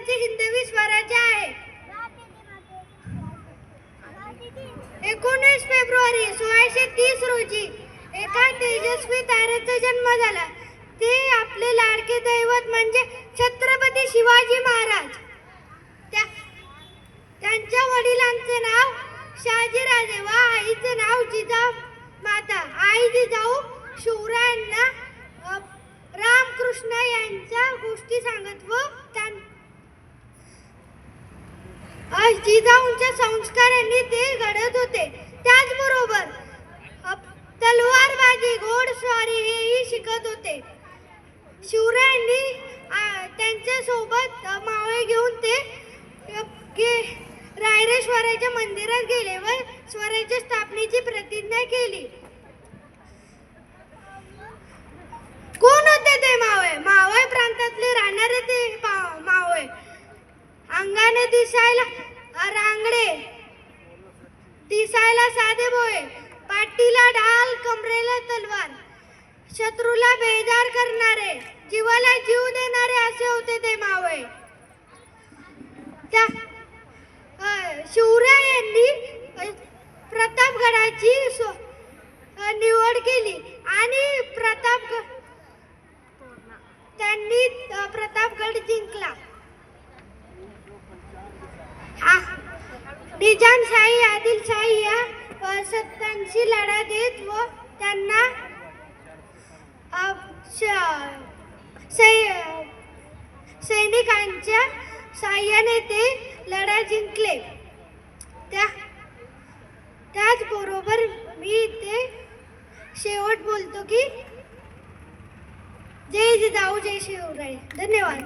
त्यांचे हिंदवी स्वराज्य आहे. 19 फेब्रुवारी 1630 रोजी एका तेजस्वी ताऱ्याचा जन्म झाला. ते आपले लाडके दैवत म्हणजे छत्रपती शिवाजी महाराज. त्यांच्या वडिलांचे नाव शहाजीराजे व आईचे नाव जिजामाता. आई जिजाऊ शिवरायांना रामकृष्ण यांच्या गोष्टी सांगत व जिजाऊंच्या संस्कारांनी ते घडत होते. त्याचबरोबर तलवारबाजी, घोडस्वारी हेही शिकत होते. शिवरायांनी त्यांच्या सोबत मावळे घेऊन ते रायरेश्वराच्या मंदिरात गेले व स्वराज्य स्थापनेची प्रतिज्ञा केली. कोण होते ते मावळे? मावळ प्रांतातले राहणारे ते मावळे. अंगाने दिसायला रांगडे, दिसायला साधे भोळे, पाठीला ढाल, कमरेला तलवार, शत्रूला बेजार करणारे, जीवाला जीव देणारे असे होते ते मावळे. शिवरायांनी प्रतापगडाची निवड केली आणि त्यांनी प्रतापगड जिंकला. निजामशाही आदिलशाही या सत्तांशी लढा देत व त्यांना सैनिकांच्या साहाय्याने ते लढा जिंकले. त्याचबरोबर मी ते शेवट बोलतो की जय जिजाऊ जय शिवराय. धन्यवाद.